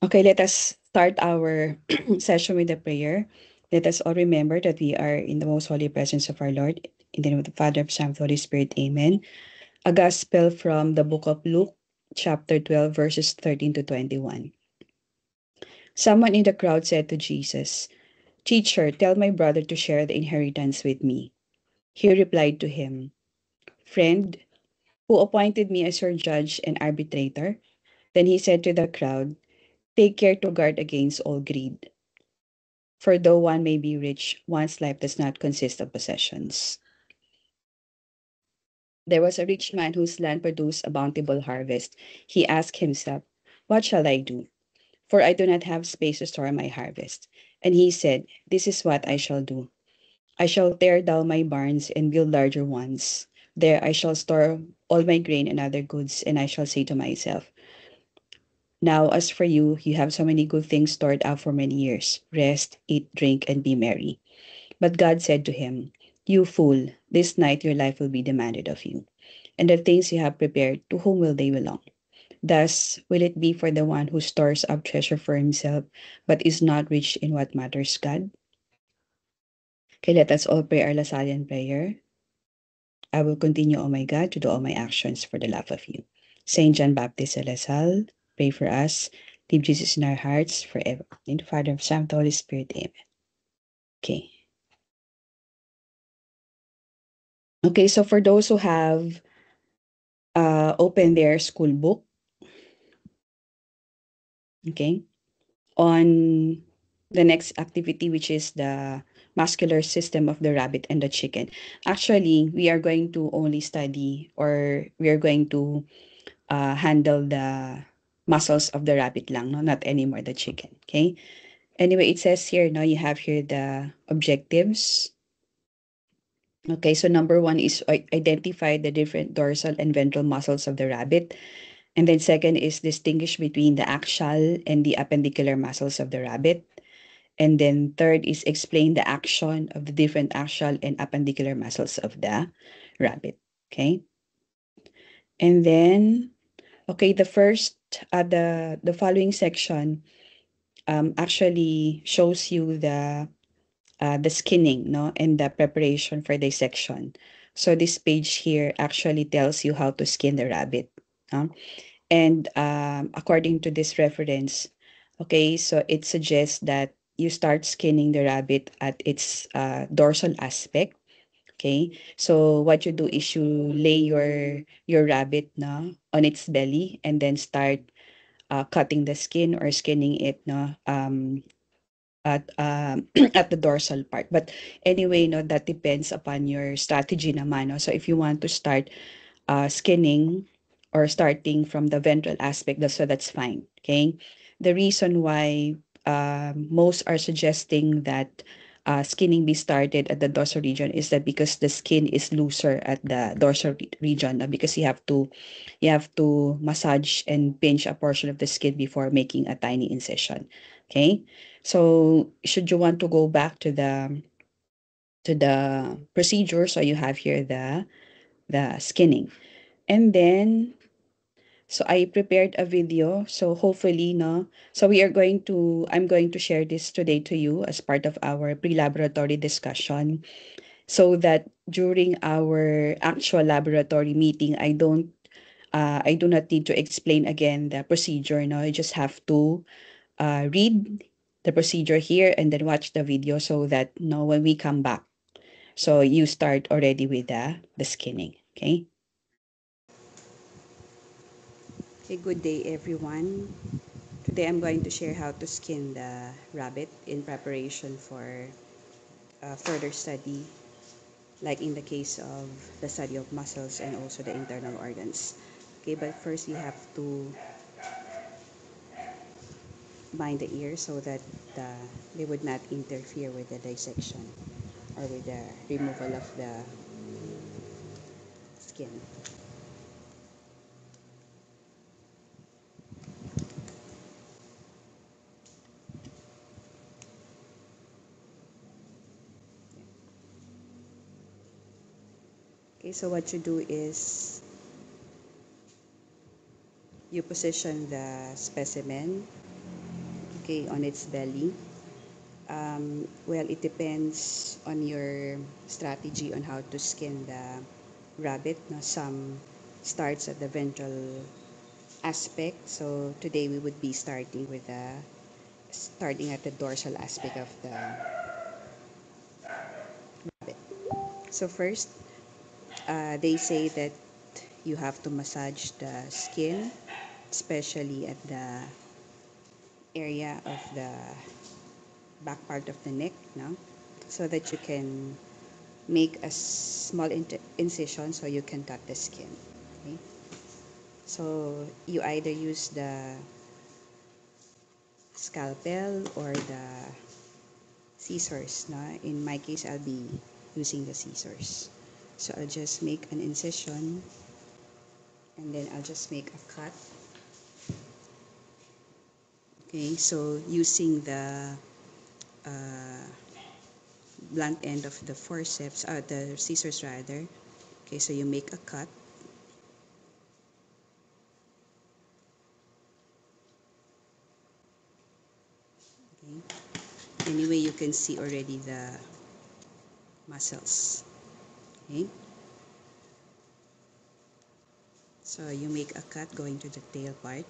Okay, let us start our session with a prayer. Let us all remember that we are in the most holy presence of our Lord. In the name of the Father, of the Son, of the Holy Spirit, amen. A gospel from the book of Luke, chapter 12, verses 13 to 21. Someone in the crowd said to Jesus, "Teacher, tell my brother to share the inheritance with me." He replied to him, "Friend, who appointed me as your judge and arbitrator?" Then he said to the crowd, "Take care to guard against all greed. For though one may be rich, one's life does not consist of possessions." There was a rich man whose land produced a bountiful harvest. He asked himself, "What shall I do? For I do not have space to store my harvest." And he said, "This is what I shall do. I shall tear down my barns and build larger ones. There I shall store all my grain and other goods, and I shall say to myself, 'Now, as for you, you have so many good things stored up for many years. Rest, eat, drink, and be merry.' But God said to him, 'You fool, this night your life will be demanded of you. And the things you have prepared, to whom will they belong?' Thus will it be for the one who stores up treasure for himself, but is not rich in what matters God." Okay, let us all pray our Lasallian prayer. I will continue, O my God, to do all my actions for the love of you. Saint John Baptist de La Salle, pray for us. Leave Jesus in our hearts forever. In the Father, of Son, of the Holy Spirit, amen. Okay. Okay, so for those who have opened their school book, okay, on the next activity, which is the muscular system of the rabbit and the chicken. Actually, we are going to only study, or we are going to handle the muscles of the rabbit lang, no? Not anymore the chicken, okay? Anyway, it says here, no, you have here the objectives. Okay, so number one is identify the different dorsal and ventral muscles of the rabbit. And then second is distinguish between the axial and the appendicular muscles of the rabbit. And then third is explain the action of the different axial and appendicular muscles of the rabbit. Okay. And then, okay, the following section actually shows you the skinning, no, and the preparation for dissection. So this page here actually tells you how to skin the rabbit. No? And according to this reference, okay, so it suggests that you start skinning the rabbit at its dorsal aspect. Okay, so what you do is you lay your rabbit na on its belly and then start cutting the skin or skinning it no at at the dorsal part. But anyway, no, that depends upon your strategy naman. No? So if you want to start skinning or starting from the ventral aspect, so that's fine. Okay. The reason why most are suggesting that skinning be started at the dorsal region is that because the skin is looser at the dorsal region, because you have to massage and pinch a portion of the skin before making a tiny incision. Okay. So should you want to go back to the procedure, so you have here the skinning. And then, so I prepared a video. So hopefully, no. So I'm going to share this today to you as part of our pre-laboratory discussion, so that during our actual laboratory meeting, I do not need to explain again the procedure. No, I just have to read the procedure here and then watch the video, so that no, when we come back, so you start already with the skinning. Okay. Okay, good day everyone. Today I'm going to share how to skin the rabbit in preparation for further study, like in the case of the study of muscles and also the internal organs. Okay, but first you have to bind the ear so that they would not interfere with the dissection or with the removal of the skin. Okay, so what you do is you position the specimen okay, on its belly. Well, it depends on your strategy on how to skin the rabbit. No? Some starts at the ventral aspect. So today we would be starting at the dorsal aspect of the rabbit. So first, they say that you have to massage the skin, especially at the area of the back part of the neck, no? So that you can make a small incision so you can cut the skin. Okay? So you either use the scalpel or the scissors. No? In my case, I'll be using the scissors. So I'll just make an incision and then I'll just make a cut. Okay, so using the uh, blunt end of the forceps, the scissors rather. Okay, so you make a cut. Okay. Anyway, you can see already the muscles. Okay. So you make a cut going to the tail part.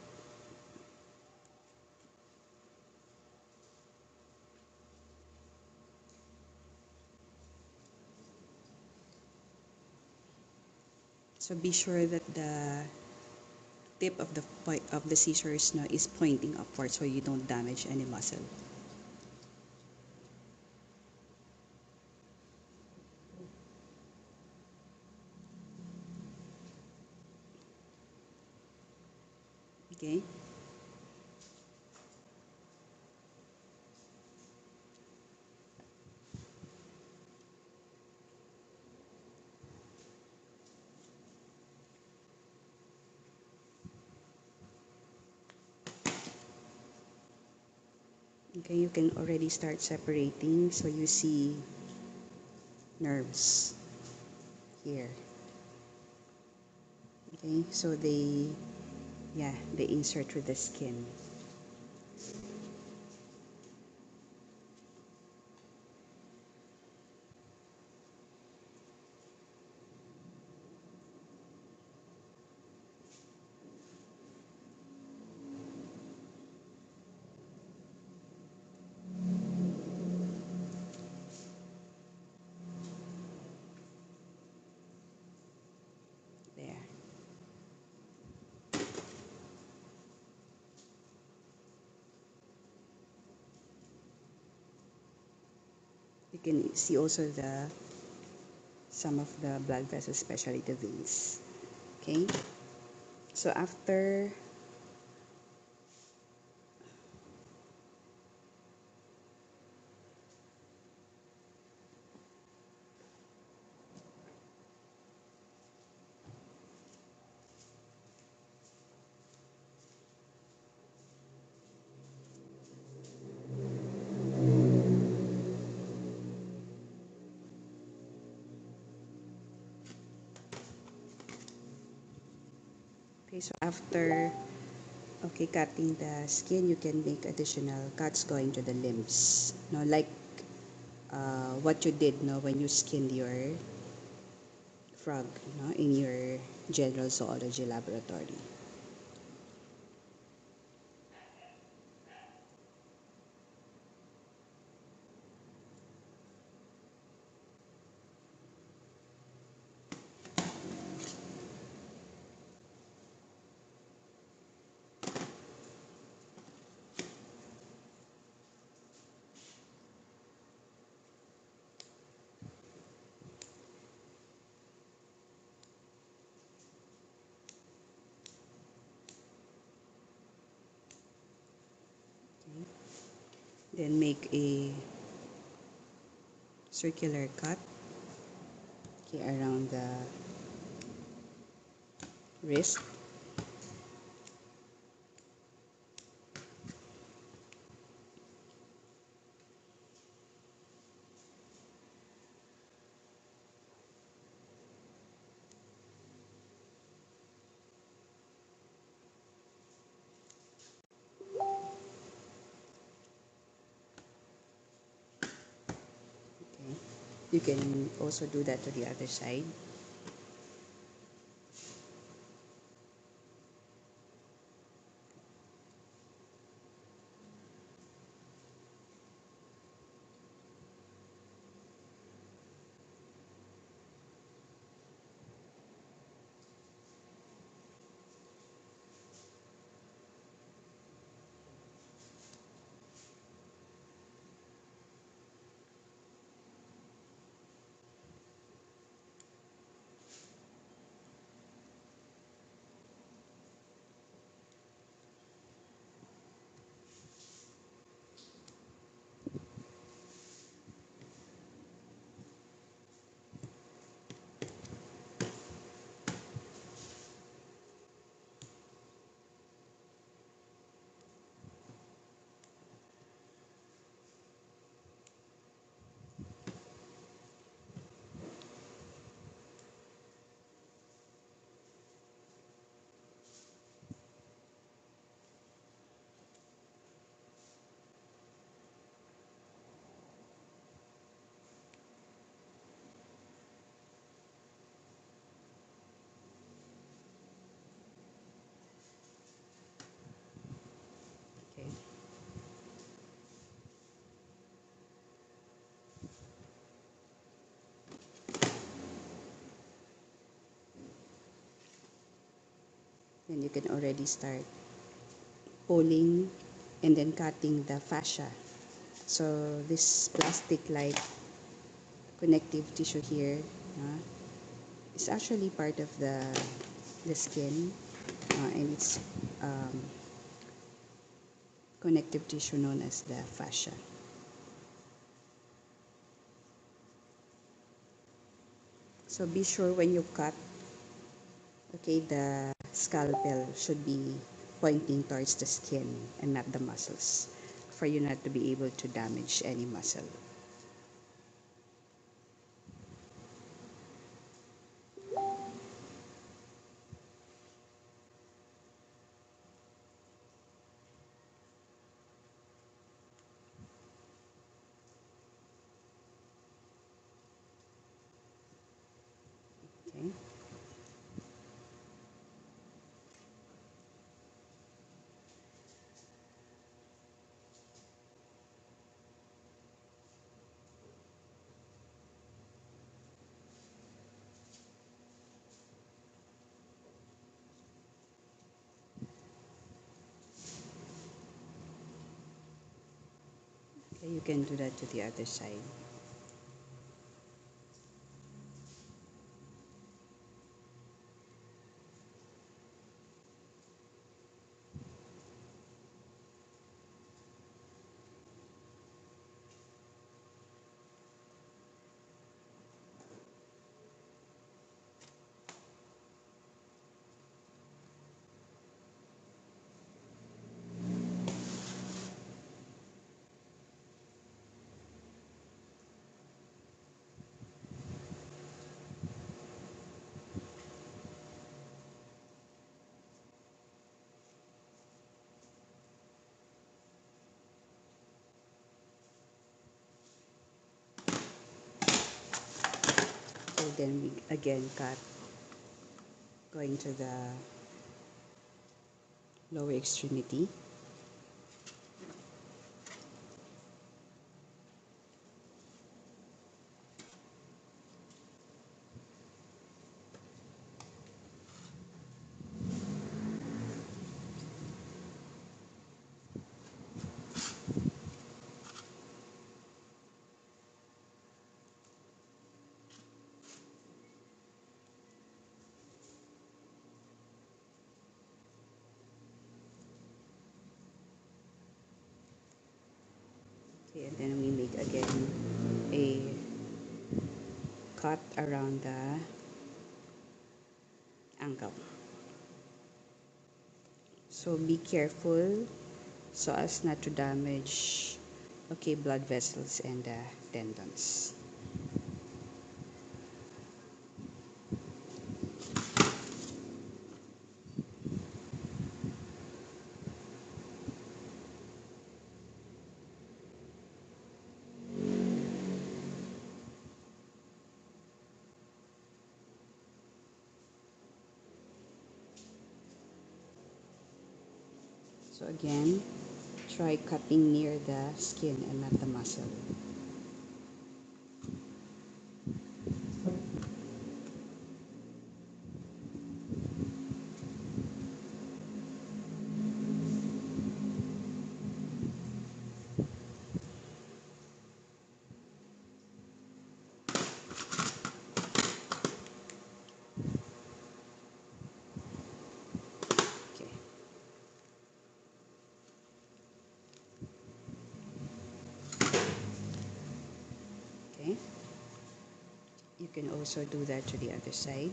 So be sure that the tip of the point of the scissors now is pointing upward so you don't damage any muscle. Okay. Okay, you can already start separating. So you see nerves here. Okay, so they insert through the skin. There. You can see also the some of the blood vessels, especially the veins. Okay, so after okay, so after cutting the skin, you can make additional cuts going to the limbs. No, like what you did, no, when you skinned your frog, no, in your general zoology laboratory. Okay. Then make a circular cut, okay, around the wrist. You can also do that to the other side. Okay. Then you can already start pulling and then cutting the fascia. So this plastic-like connective tissue here is actually part of the skin, and it's um, connective tissue known as the fascia. So be sure when you cut, okay, the scalpel should be pointing towards the skin and not the muscles for you not to be able to damage any muscle. Okay. Okay, you can do that to the other side. So then we again cut going to the lower extremity. Okay, and then we make again a cut around the ankle. So be careful so as not to damage, okay, blood vessels and tendons. So again, try cutting near the skin and not the muscle. Okay. Okay. You can also do that to the other side.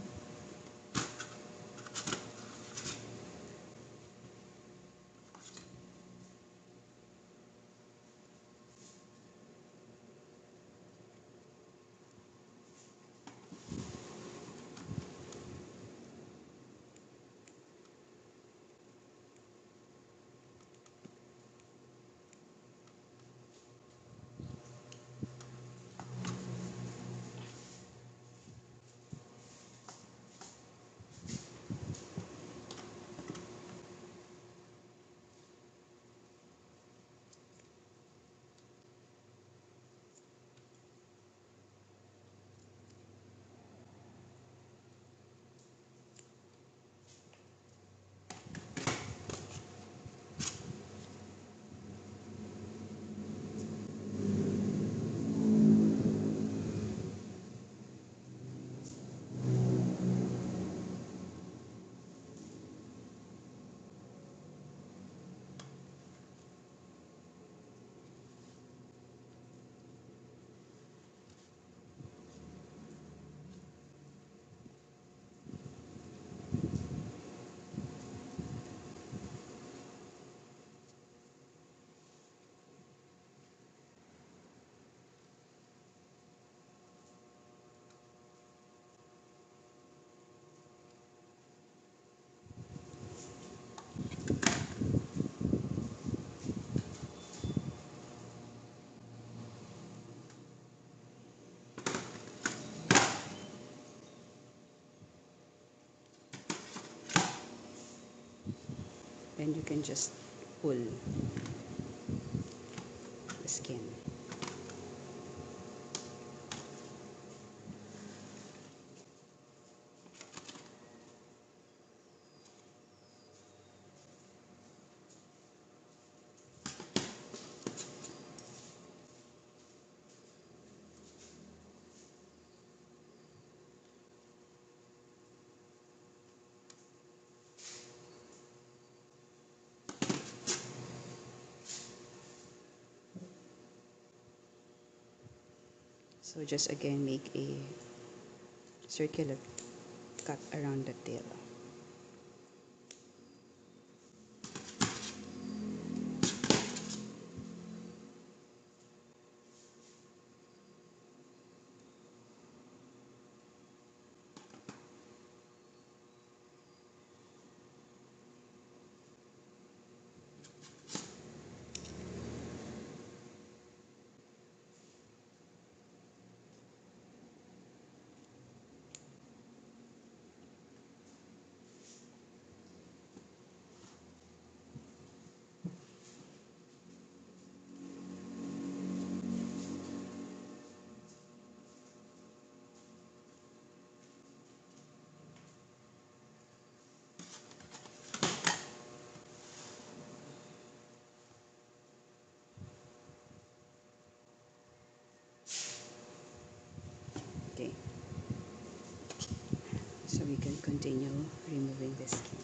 Then you can just pull the skin. So just again make a circular cut around the tail. Okay, so we can continue removing the skin.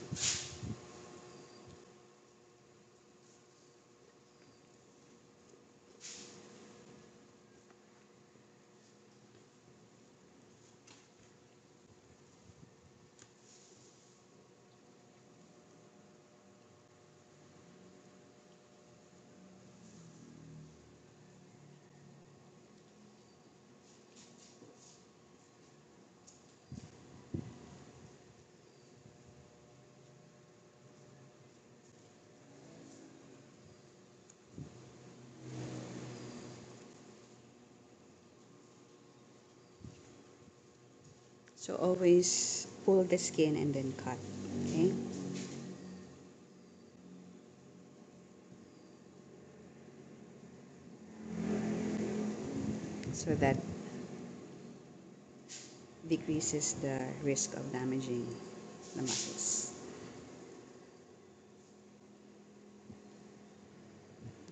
So always pull the skin and then cut. Okay. so that decreases the risk of damaging the muscles.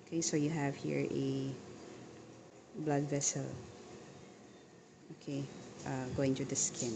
Okay, so you have here a blood vessel, okay, going to the skin.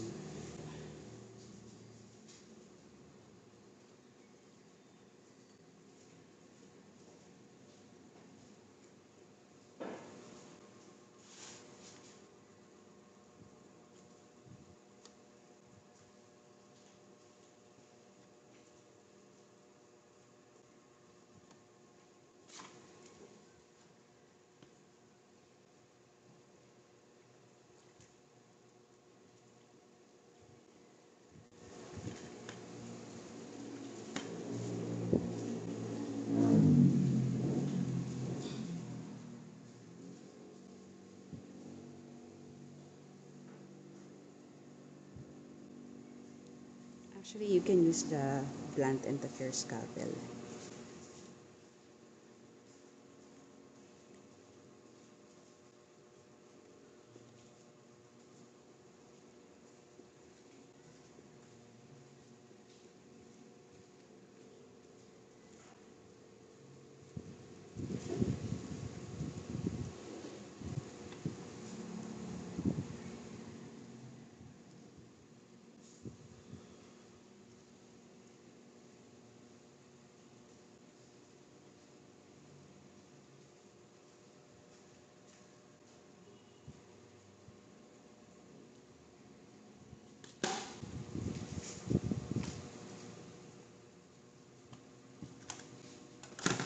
Actually, you can use the blunt and the fair scalpel.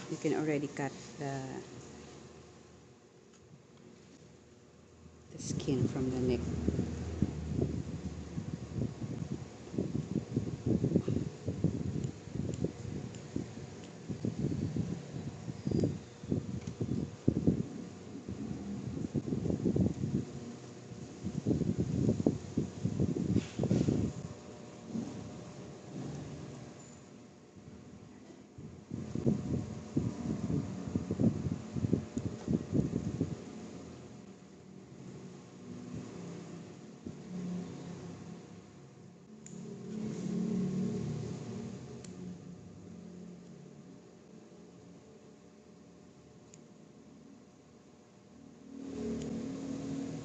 You can already cut the skin from the neck.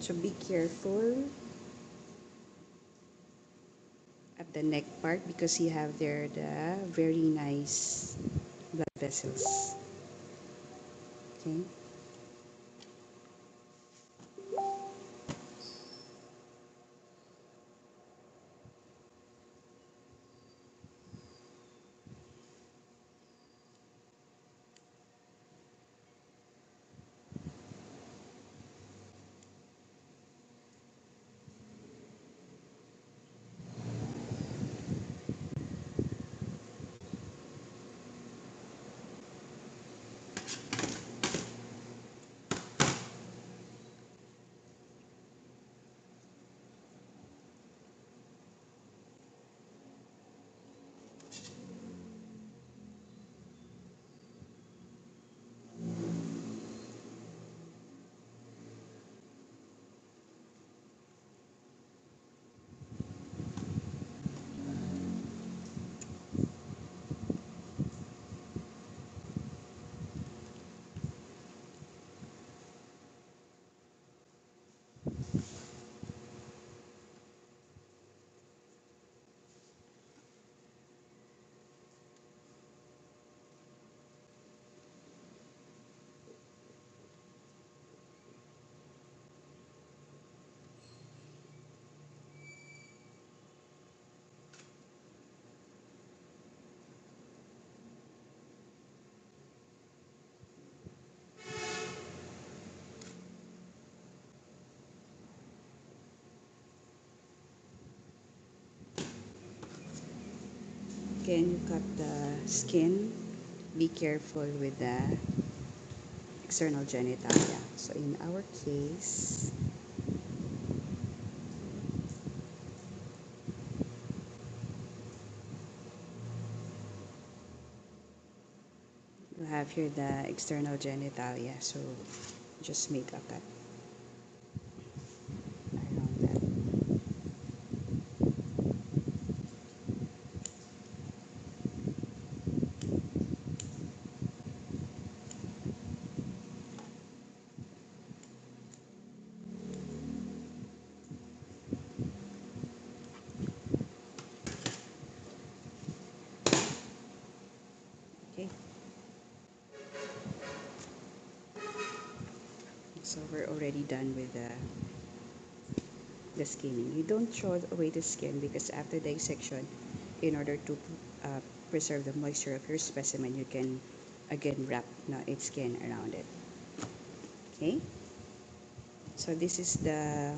So be careful at the neck part because you have there the very nice blood vessels. Okay. Can you cut the skin? Be careful with the external genitalia. So in our case, you have here the external genitalia. So just make a cut. we're already done with the skinning. You don't throw away the skin because after dissection, in order to uh, preserve the moisture of your specimen, you can again wrap its skin around it. Okay, so this is the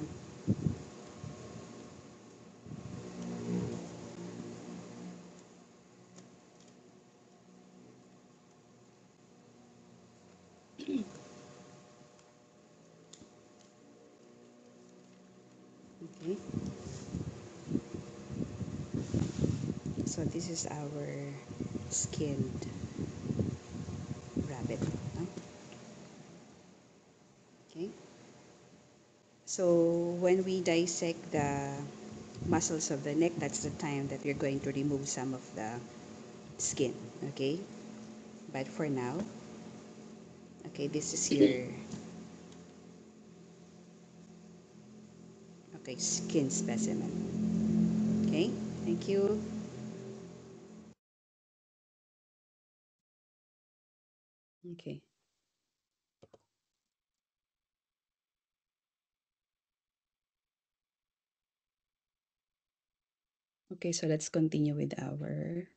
okay. So this is our skinned rabbit. No? Okay. So when we dissect the muscles of the neck, that's the time that we're going to remove some of the skin. Okay. But for now, okay, this is your okay skin specimen. Okay. Thank you. Okay. Okay. So let's continue with our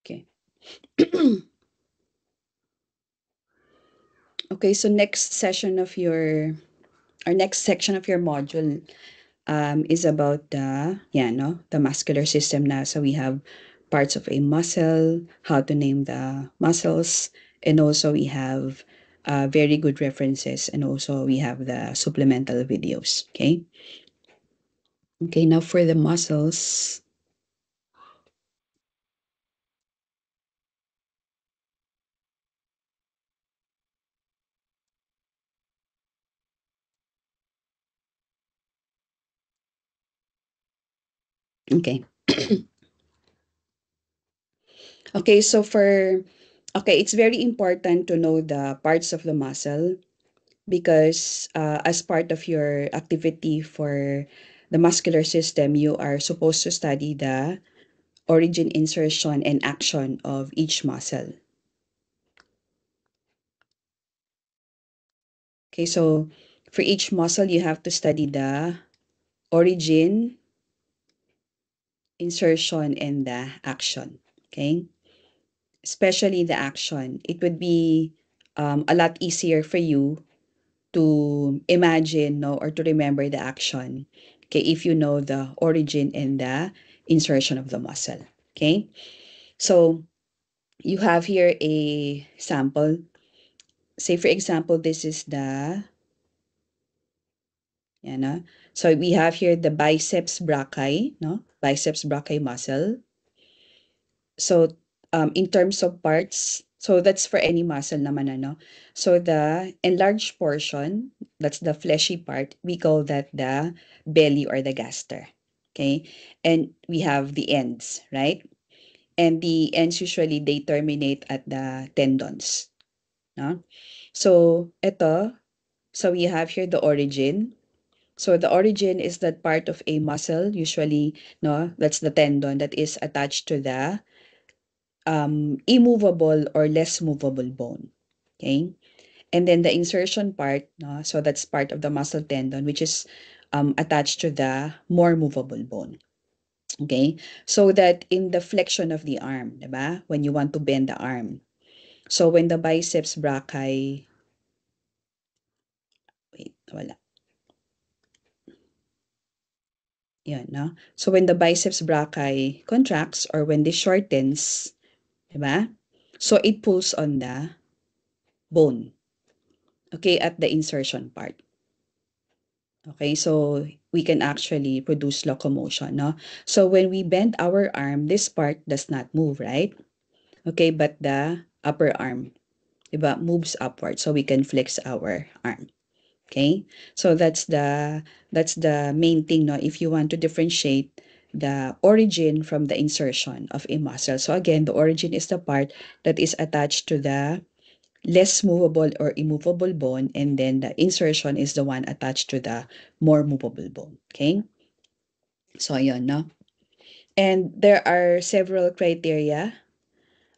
okay. Okay. So next session of your our next section of your module is about the muscular system now. So we have parts of a muscle, how to name the muscles, and also we have very good references, and also we have the supplemental videos. Okay. Okay. Now for the muscles. Okay. Okay. So it's very important to know the parts of the muscle because as part of your activity for the muscular system, you are supposed to study the origin, insertion, and action of each muscle. Okay, so for each muscle, you have to study the origin, insertion, and the action. Okay, especially the action. It would be a lot easier for you to imagine no, or to remember the action. Okay, if you know the origin and the insertion of the muscle. Okay, so you have here a sample. Say, for example, this is the yan, no? So we have here the biceps brachii, no? Biceps brachii muscle. So in terms of parts, so that's for any muscle naman, ano? So the enlarged portion, that's the fleshy part, we call that the belly or the gaster. Okay? And we have the ends, right? And the ends usually they terminate at the tendons, no? So ito, so we have here the origin. So the origin is that part of a muscle, usually, no, that's the tendon that is attached to the immovable or less movable bone. Okay. And then the insertion part, no, so that's part of the muscle tendon, which is attached to the more movable bone. Okay. So that in the flexion of the arm, diba? When you want to bend the arm. So when the biceps brachii, wait, wala. Yan, no? So when the biceps brachii contracts or when this shortens, diba? So it pulls on the bone, okay, at the insertion part. Okay, so we can actually produce locomotion, no? So when we bend our arm, this part does not move, right? Okay, but the upper arm, diba, moves upward so we can flex our arm. Okay, so that's the main thing, no? If you want to differentiate the origin from the insertion of a muscle. So again, the origin is the part that is attached to the less movable or immovable bone, and then the insertion is the one attached to the more movable bone. Okay, so ayun, no? And there are several criteria,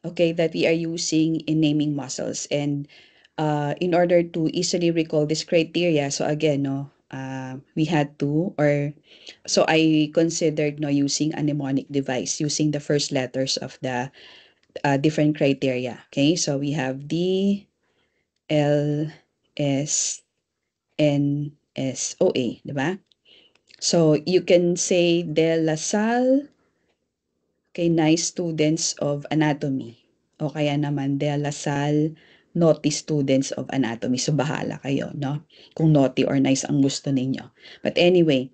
okay, that we are using in naming muscles. And in order to easily recall this criteria, so again, no, we had to, or so I considered no using a mnemonic device using the first letters of the different criteria. Okay, so we have D, L, S, N, S, O, A, diba? So you can say De La Salle, okay, nice students of anatomy. O kaya naman De La Salle, naughty students of anatomy. So bahala kayo, no? Kung naughty or nice ang gusto ninyo. But anyway,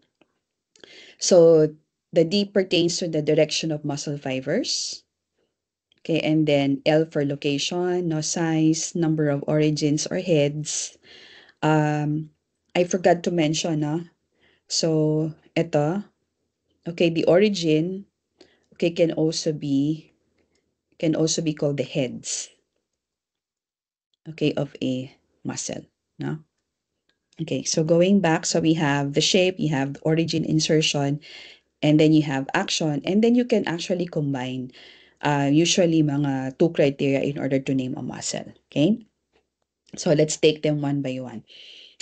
so the D pertains to the direction of muscle fibers. Okay, and then L for location, no size, number of origins or heads. I forgot to mention, no? So, ito, okay, the origin, okay, can also be called the heads, okay, of a muscle, no? Okay, so going back, so we have the shape, you have the origin, insertion, and then you have action, and then you can actually combine usually mga two criteria in order to name a muscle, okay? So let's take them one by one.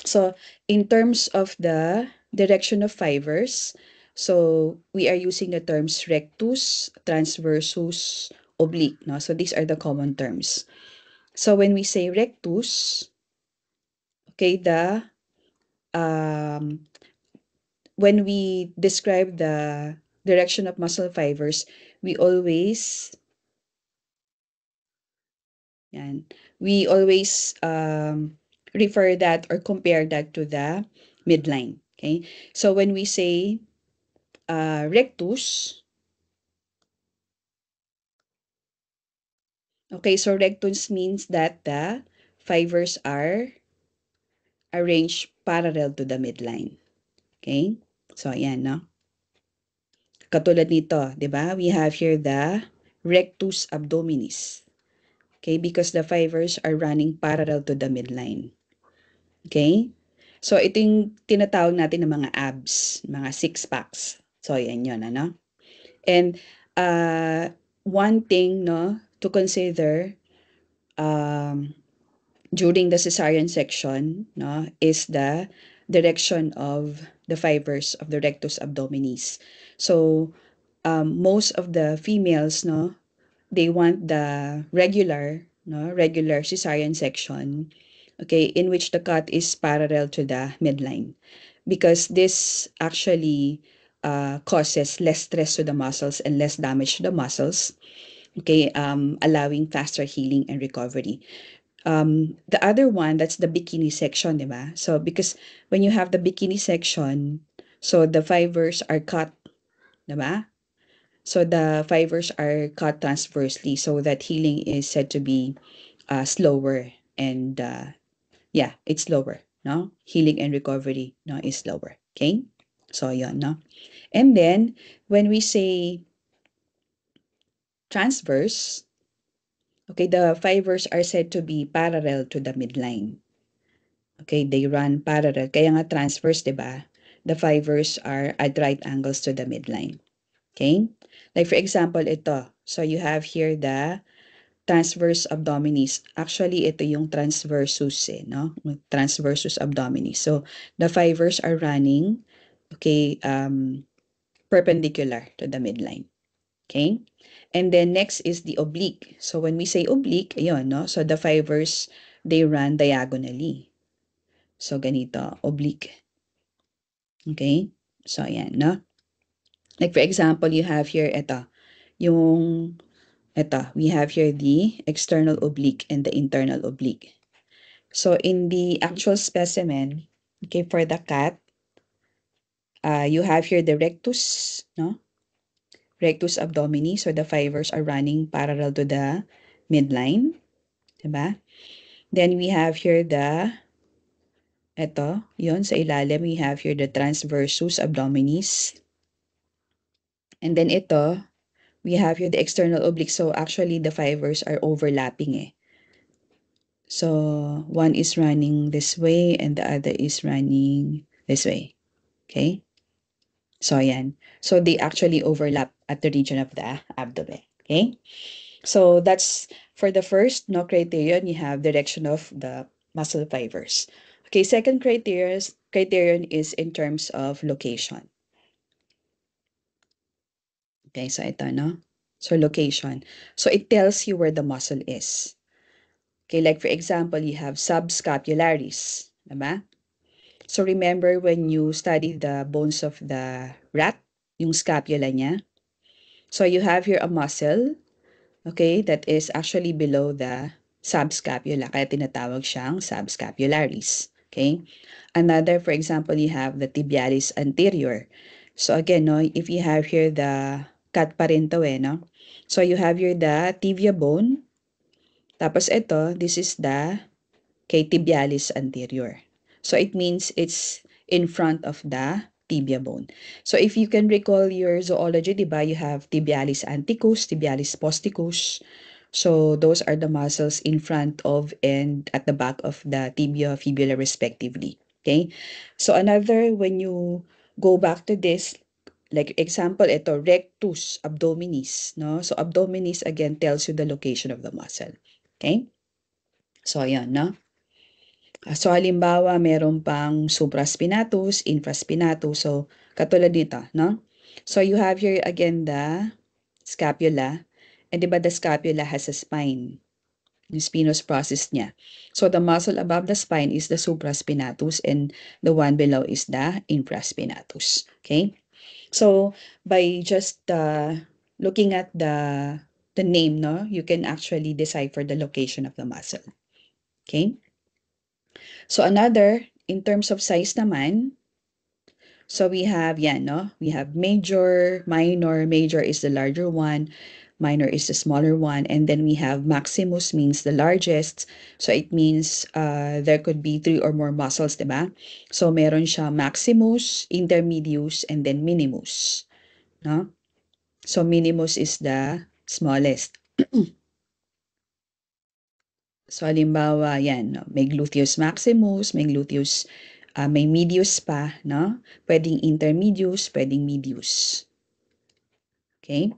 So in terms of the direction of fibers, so we are using the terms rectus, transversus, oblique, no? So these are the common terms. So when we say rectus, okay, um, when we describe the direction of muscle fibers, we always yan, we always refer that or compare that to the midline. Okay, so when we say rectus, okay, so rectus means that the fibers are arranged parallel to the midline. Okay, so ayan, no? Katulad nito, di ba? We have here the rectus abdominis. Okay, because the fibers are running parallel to the midline. Okay? So, ito yung tinatawag natin ng mga abs, mga six packs. So, yan yun, ano? And, one thing, no, to consider, um, during the cesarean section, no, is the direction of the fibers of the rectus abdominis. So, most of the females, no, they want the regular cesarean section, okay, in which the cut is parallel to the midline, because this actually causes less stress to the muscles and less damage to the muscles, okay, allowing faster healing and recovery. The other one, that's the bikini section, di ba? So, because when you have the bikini section, so the fibers are cut, di ba? So the fibers are cut transversely, so that healing is said to be slower, and yeah, it's slower, no? Healing and recovery, no, is slower. Okay? So yon, no? And then when we say transverse, okay, the fibers are said to be parallel to the midline. Okay, they run parallel. Kaya nga transverse, 'di ba? The fibers are at right angles to the midline. Okay? Like for example, ito. So you have here the transverse abdominis. Actually, ito yung transversus, no? Transversus abdominis. So the fibers are running, okay, perpendicular to the midline. Okay? And then next is the oblique. So when we say oblique, ayun, no? So the fibers, they run diagonally. So ganito, oblique. Okay? So ayan, no? Like for example, you have here yung we have here the external oblique and the internal oblique. So in the actual specimen, okay, for the cat, you have here the rectus, no? Rectus abdomini. So the fibers are running parallel to the midline, diba? Then we have here yon sa ilalim, we have here the transversus abdominis. And then we have here the external oblique. So actually, the fibers are overlapping, eh. So one is running this way and the other is running this way. Okay? So, yan. So, they actually overlap at the region of the abdomen. Okay? So, that's for the first no criterion, you have direction of the muscle fibers. Okay, second criterion is in terms of location. Okay, so ito, no? So, location. So, it tells you where the muscle is. Okay, like for example, you have subscapularis. Diba? So, remember when you study the bones of the rat, yung scapula niya? So, you have here a muscle, okay, that is actually below the subscapula. Kaya tinatawag siyang subscapularis. Okay? Another, for example, you have the tibialis anterior. So again, no, if you have here the cut pa rin to no? So you have here the tibia bone. Tapos ito, this is the tibialis anterior. So it means it's in front of the tibia bone. So if you can recall your zoology, diba, you have tibialis anticus, tibialis posticus. So those are the muscles in front of and at the back of the tibia, fibula respectively. Okay? So another, when you go back to this, like example, ito, rectus abdominis, no? So abdominis again tells you the location of the muscle. Okay? So ayan, no? So halimbawa, meron pang supraspinatus, infraspinatus. So katulad dito, no? So you have here again the scapula. And diba the scapula has a spine, yung spinous process niya. So the muscle above the spine is the supraspinatus and the one below is the infraspinatus. Okay? So by just looking at the name, no, you can actually decipher the location of the muscle. Okay? So another, in terms of size naman, so we have yan, no? We have major, minor. Major is the larger one. Minor is the smaller one. And then we have maximus means the largest. So it means there could be 3 or more muscles, diba? So meron siya maximus, intermedius, and then minimus. No? So minimus is the smallest. So halimbawa, yan, no? May gluteus maximus, may gluteus, may medius pa, no? Pwedeng intermedius, pwedeng medius. Okay?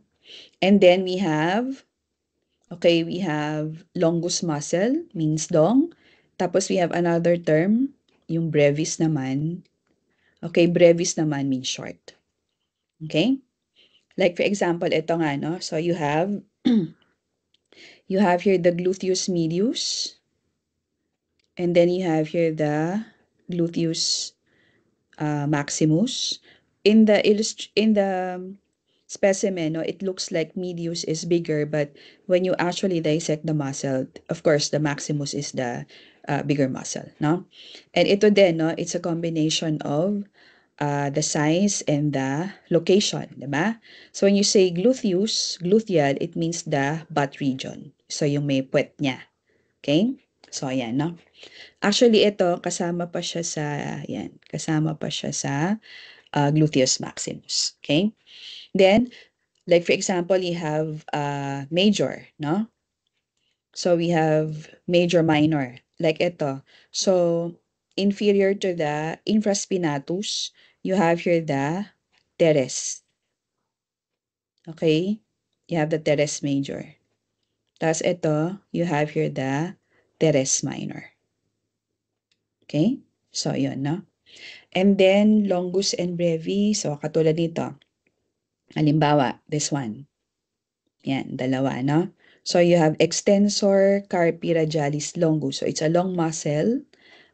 And then we have longus muscle, means long. Tapos we have another term, yung brevis naman. Okay, brevis naman means short. Okay? Like for example, ito nga, no? So you have here the gluteus medius, and then you have here the gluteus maximus. In the specimen, no, it looks like medius is bigger, but when you actually dissect the muscle, of course, the maximus is the bigger muscle, no? And ito din, no, it's a combination of the size and the location, diba? So when you say gluteus, gluteal, it means the butt region. So yung may puwet niya. Okay? So ayan, no? Actually, ito, kasama pa siya sa gluteus maximus. Okay? Then, like for example, you have major, no? So we have major, minor. Like ito. So, inferior to the infraspinatus, you have here the teres. Okay? You have the teres major. Tapos ito, you have here the teres minor. Okay? So, yun, no? And then, longus and brevis. So, katulad nito. Halimbawa, this one. Yan, dalawa, no? So, you have extensor carpi radialis longus. So, it's a long muscle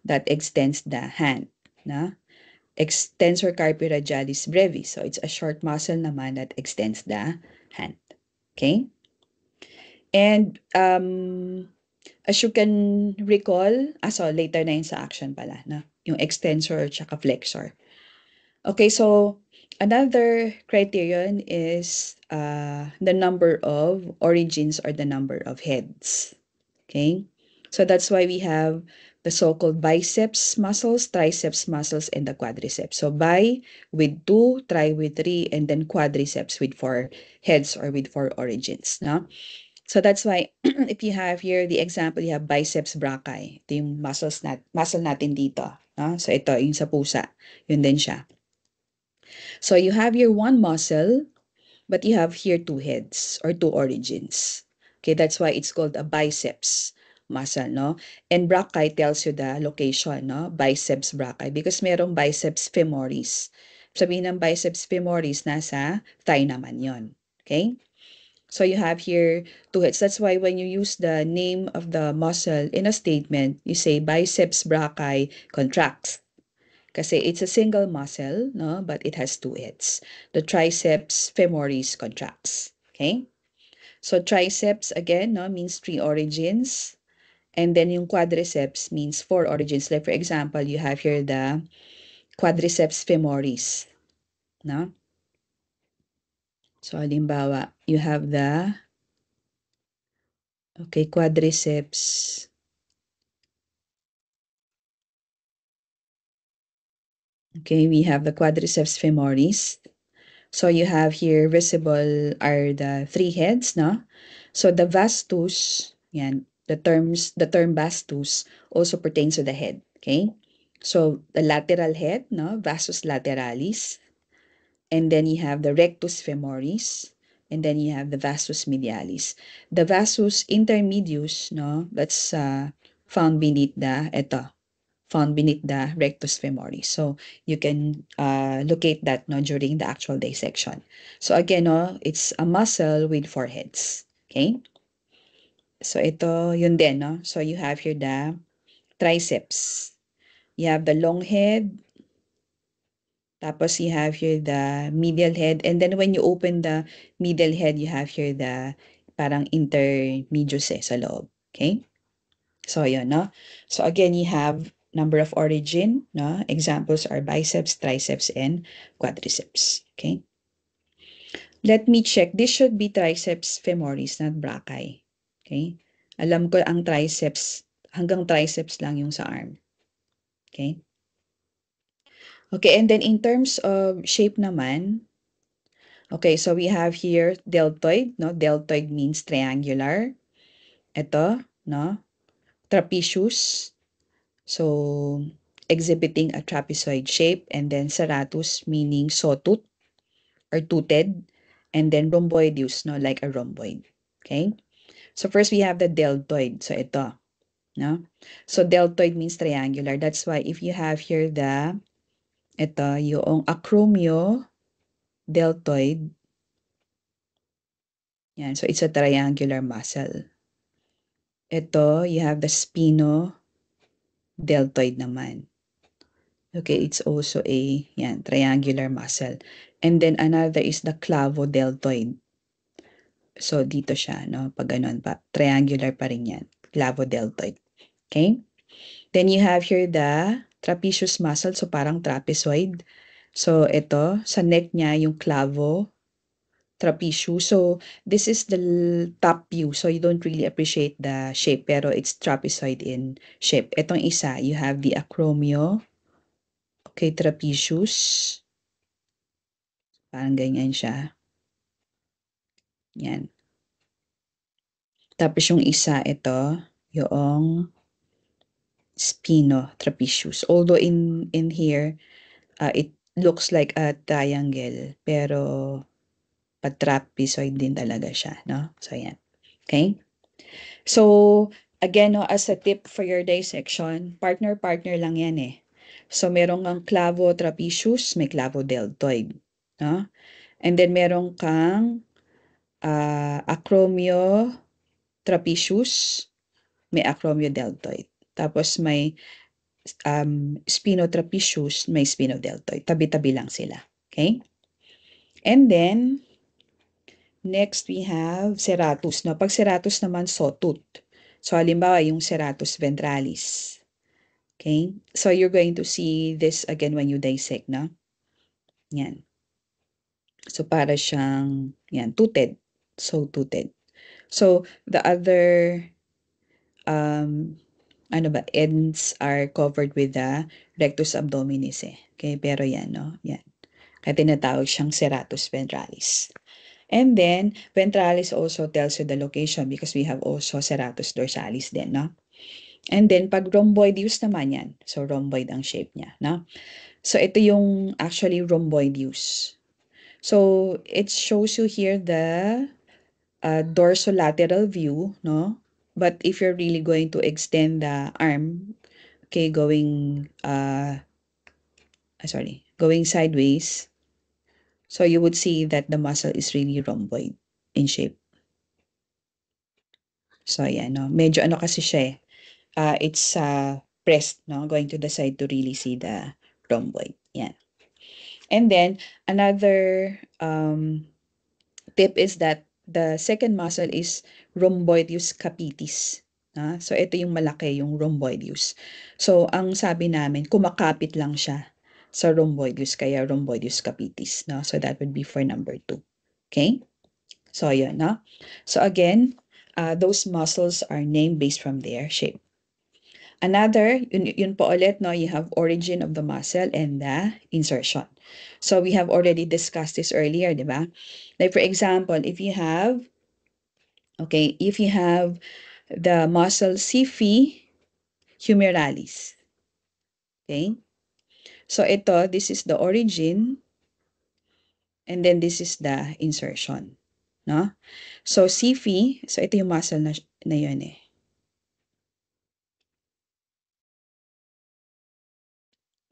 that extends the hand, no? Extensor carpi radialis brevis. So, it's a short muscle naman that extends the hand. Okay? And, as you can recall, so later na yun sa action pala, no? Yung extensor tsaka flexor. Okay, so another criterion is the number of origins or the number of heads. Okay, so that's why we have the so-called biceps muscles, triceps muscles, and the quadriceps. So bi with 2, tri with 3, and then quadriceps with 4 heads or with 4 origins. No? So that's why if you have here the example, you have biceps brachii. Ito yung muscle natin dito. No? So ito, yung sa pusa. Yun din siya. So you have your one muscle, but you have here two heads or two origins. Okay, that's why it's called a biceps muscle, no? And brachii tells you the location, no? Biceps brachii because merong biceps femoris. Sabihin ng biceps femoris, nasa thigh naman yon. Okay? So you have here two heads. That's why when you use the name of the muscle in a statement, you say biceps brachii contracts. Kasi it's a single muscle, no? But it has two heads. The triceps femoris contracts. Okay? So triceps again, no, means three origins. And then yung quadriceps means four origins. Like for example, you have here the quadriceps femoris, no? So halimbawa, you have the quadriceps. Okay, we have the quadriceps femoris. So you have here visible are the three heads, no? So the vastus, yan, the term vastus also pertains to the head, okay? So the lateral head, no, vastus lateralis, and then you have the rectus femoris, and then you have the vastus medialis. The vastus intermedius, no, that's found beneath the rectus femoris. So you can locate that, no, during the actual dissection. So again, no, it's a muscle with four heads. Okay? So ito, yun din, no? So you have here the triceps. You have the long head, tapos you have here the medial head, and then when you open the medial head, you have here the parang intermedius sa loob. Okay? So, yun, no? So, again, you have number of origin, no? Examples are biceps, triceps, and quadriceps. Okay? Let me check. This should be triceps femoris, not brachii. Okay? Alam ko ang triceps, hanggang triceps lang yung sa arm. Okay? Okay, and then in terms of shape naman, okay, so we have here deltoid, no? Deltoid means triangular. Ito, no? Trapezius. So, exhibiting a trapezoid shape, and then serratus meaning sawtooth or toothed, and then rhomboideus, no, like a rhomboid. Okay? So first we have the deltoid. So ito, no? So deltoid means triangular. That's why if you have here ito, yung acromio deltoid, yan. So it's a triangular muscle. Ito, you have the spino deltoid naman. Okay, it's also triangular muscle. And then another is the clavodeltoid. So, dito siya, no? Pag ganun pa, triangular pa rin yan. Clavodeltoid. Okay? Then you have here the trapezius muscle. So, parang trapezoid. So, ito, sa neck niya, yung clavo, trapezius. So, this is the top view. So, you don't really appreciate the shape, pero it's trapezoid in shape. Itong isa, you have the acromio. Okay, trapezius. Parang ganyan siya. Yan. Tapos yung isa, ito, yung spino trapezius. Although in here, it looks like a triangle, pero patrapezoid din talaga siya, no? So, yan. Okay? So, again, no, as a tip for your dissection, partner-partner lang yan eh. So, meron kang clavo trapezius, may clavo deltoid. No? And then, meron kang acromio trapezius, may acromio deltoid. Tapos, may spinotrapezius, may spinodeltoid. Tabi-tabi lang sila. Okay? And then, next we have serratus. No? Pag serratus naman, sawtooth. So, halimbawa, yung serratus ventralis. Okay? So, you're going to see this again when you dissect, no? Yan. So, para siyang, yan, toothed. So, toothed. So, the other, ends are covered with the rectus abdominis eh. Okay? Pero yan, no? Yan. Kaya tinatawag siyang serratus ventralis. And then, ventralis also tells you the location because we have also serratus dorsalis din, no? And then, pag rhomboideus naman yan. So, rhomboid ang shape niya, no? So, ito yung actually rhomboideus. So, it shows you here the dorsolateral view, no? But if you're really going to extend the arm, okay, going sideways, so you would see that the muscle is really rhomboid in shape. So, yan, no? Medyo ano kasi siya eh. It's pressed, no? Going to the side to really see the rhomboid. Yan. And then, another tip is that the second muscle is rhomboideus capitis. So, ito yung malaki, yung rhomboideus. So, ang sabi namin, kumakapit lang siya sa rhomboideus, kaya rhomboideus capitis. No? So, that would be for number 2. Okay? So, yun. No? So, again, those muscles are named based from their shape. Another, yun po ulit, no, you have origin of the muscle and the insertion. So we have already discussed this earlier, di ba? Like for example, if you have the muscle sifi humeralis, okay? So ito, this is the origin, and then this is the insertion, no? So sifi, so ito yung muscle na yun eh.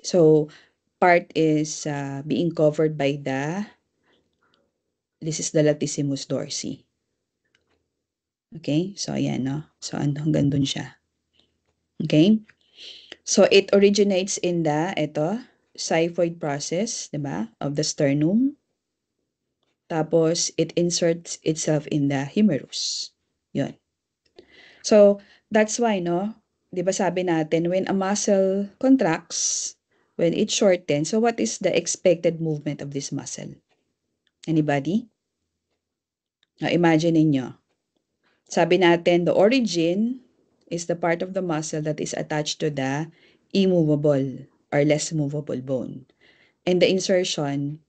So part is being covered by this is the latissimus dorsi. Okay? So, ayan, no? So, hanggang dun siya. Okay? So, it originates in xiphoid process, di ba? Of the sternum. Tapos, it inserts itself in the humerus. Yun. So, that's why, no? Di ba sabi natin, when a muscle contracts, when it shortens, so what is the expected movement of this muscle? Anybody? Now, imagine ninyo. Sabi natin, the origin is the part of the muscle that is attached to the immovable or less movable bone. And the insertion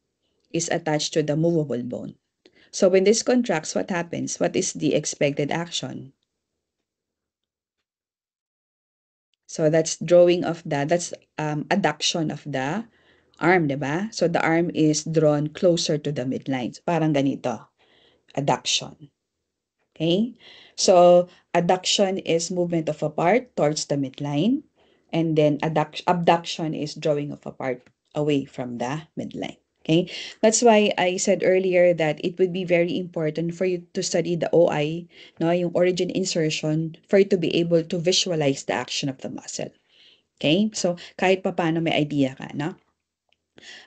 is attached to the movable bone. So when this contracts, what happens? What is the expected action? So that's adduction of the arm, diba? So the arm is drawn closer to the midline. So parang ganito, adduction. Okay? So, adduction is movement of a part towards the midline. And then abduction is drawing of a part away from the midline. Okay? That's why I said earlier that it would be very important for you to study the OI, no, yung origin insertion, for you to be able to visualize the action of the muscle. Okay? So, kahit paano may idea ka, no?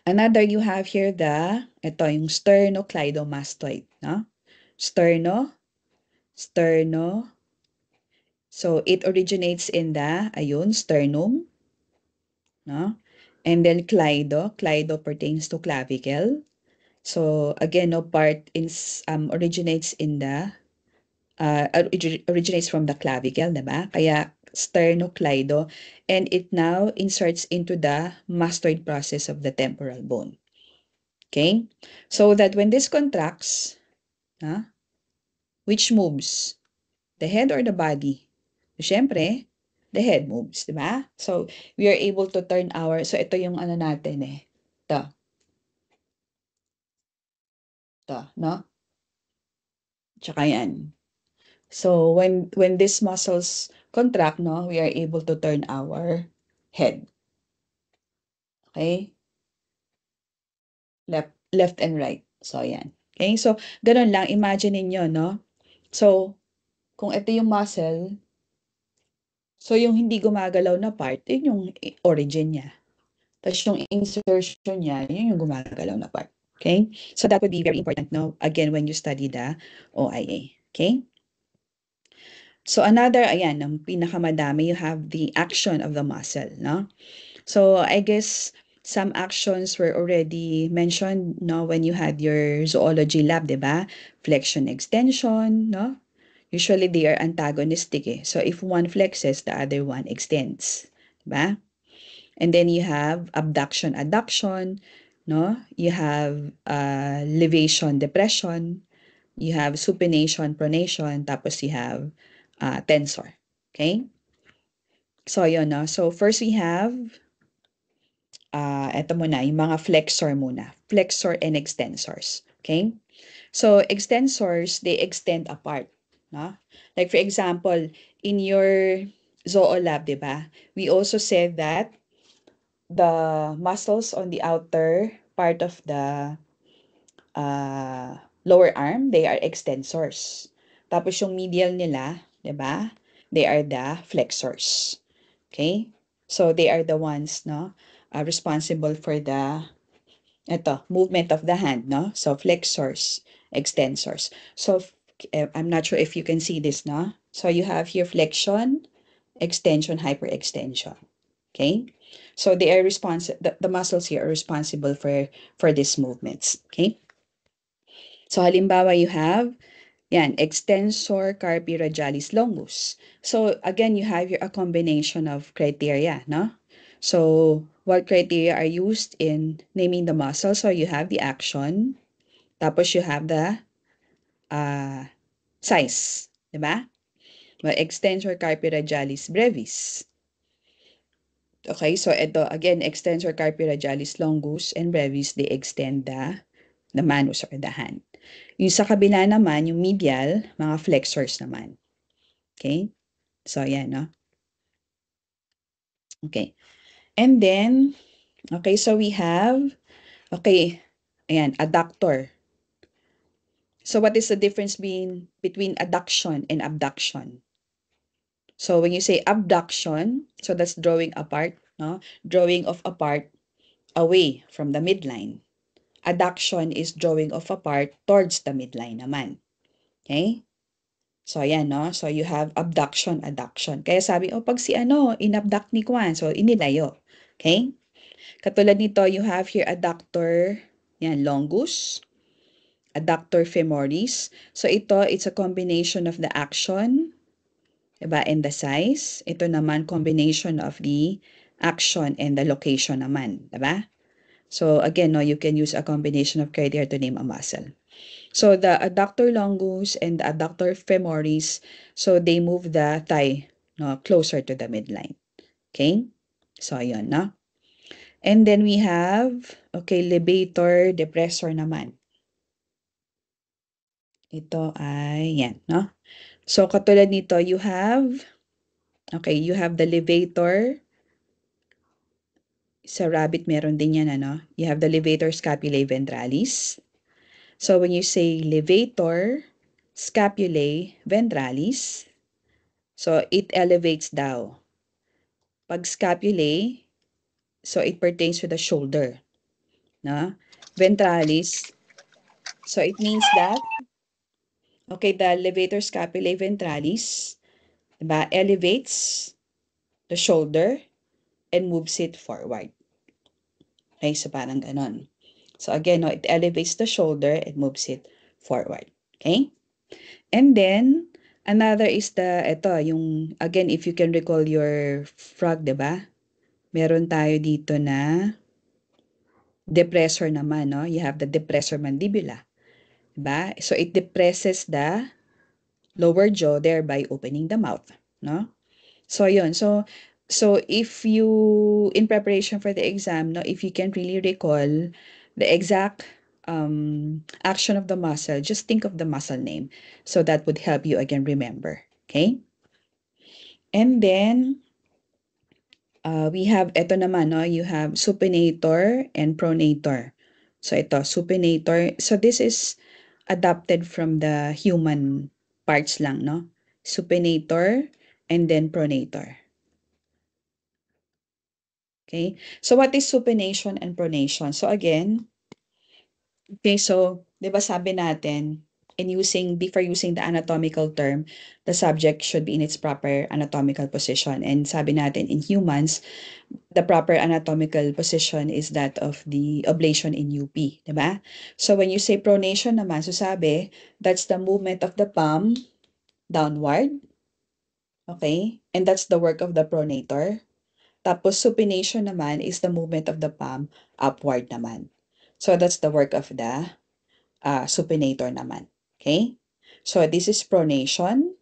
Another, you have here ito yung sternocleidomastoid, no? Sterno, so it originates in the sternum, no? And then cleido pertains to clavicle. So again, no, originates in the originates from the clavicle, diba? Kaya sternocleido, and it now inserts into the mastoid process of the temporal bone. Okay? So that when this contracts, which moves? The head or the body? Siyempre, the head moves, di ba? So, we are able to turn so ito yung ano natin eh. Ito, no? Tsaka yan. So, when these muscles contract, no, we are able to turn our head. Okay? Left and right. So, yan. Okay? So, ganun lang. Imagine niyo, no? So, kung ito yung muscle, so yung hindi gumagalaw na part, yun yung origin niya. Tapos yung insertion niya, yun yung gumagalaw na part. Okay? So that would be very important, no? Again, when you study the OIA. Okay? So another, ayan, ang pinakamadami, you have the action of the muscle, no? So I guess some actions were already mentioned, no, when you had your zoology lab, di ba? Flexion, extension, no? Usually they are antagonistic eh. So if one flexes, the other one extends. Diba? And then you have abduction, adduction, no? You have levation, depression. You have supination, pronation. Tapos you have tensor. Okay? So, yun, no? So, first we have, eto muna, yung mga flexor muna. Flexor and extensors. Okay? So, extensors, they extend apart. No? Like, for example, in your zoolab, di ba? We also said that the muscles on the outer part of the lower arm, they are extensors. Tapos yung medial nila, di ba? They are the flexors. Okay? So, they are the ones, no? Responsible for the, movement of the hand, no? So, flexors, extensors. So, I'm not sure if you can see this, no? So, you have here flexion, extension, hyperextension. Okay? So, they are responsible, the muscles here are responsible for these movements. Okay? So, halimbawa, you have, yan, extensor carpi radialis longus. So, again, you have here a combination of criteria, no? So, what criteria are used in naming the muscle? So, you have the action, tapos you have the size, di ba? Well, extensor carpi radialis brevis. Okay, so ito, again, extensor carpi radialis longus and brevis, they extend the manus or the hand. Yung sa kabila naman, yung medial, mga flexors naman. Okay? So, ayan, no? Okay. And then, okay, so we have, okay, ayan, adductor. So, what is the difference between adduction and abduction? So, when you say abduction, so that's drawing apart, no? Drawing of apart away from the midline. Adduction is drawing of apart towards the midline naman. Okay? So, ayan, no? So, you have abduction, adduction. Kaya sabi, pag si inabduct ni Kwan, so, inilayo. Okay? Katulad nito, you have here adductor, yan, longus, adductor femoris. So, ito, it's a combination of the action, diba, and the size. Ito naman, combination of the action and the location naman, diba? So, again, no, you can use a combination of criteria to name a muscle. So, the adductor longus and the adductor femoris, so they move the thigh, no, closer to the midline. Okay? So, ayun, no? And then we have, okay, levator, depressor naman. Ito ay, yan, no? So, katulad nito, you have, okay, you have the levator. Sa rabbit, meron din yan, ano? You have the levator scapulae ventralis. So, when you say levator scapulae ventralis, so it elevates daw. Pag scapulae, so it pertains to the shoulder, no? Ventralis, so it means that, okay, the levator scapulae ventralis, diba, elevates the shoulder and moves it forward. Okay, so parang ganon. So again, no, it elevates the shoulder and moves it forward. Okay? And then, another is yung, again, if you can recall your frog, diba? Meron tayo dito na depressor naman, no? You have the depressor mandibula. Diba? So, it depresses the lower jaw, thereby opening the mouth, no? So, yun. So if you, in preparation for the exam, no, if you can really recall the exact action of the muscle, just think of the muscle name. So that would help you again remember. Okay? And then, we have, ito naman, no, you have supinator and pronator. So ito, supinator. So this is adapted from the human parts lang, no? Supinator and then pronator. Okay? So, what is supination and pronation? So, again, okay, so, di ba sabi natin, before using the anatomical term, the subject should be in its proper anatomical position. And sabi natin, in humans, the proper anatomical position is that of the oblation in UP, di ba? So, when you say pronation naman, so sabi, that's the movement of the palm downward, okay? And that's the work of the pronator. Tapos supination naman is the movement of the palm upward naman. So that's the work of the supinator naman. Okay? So this is pronation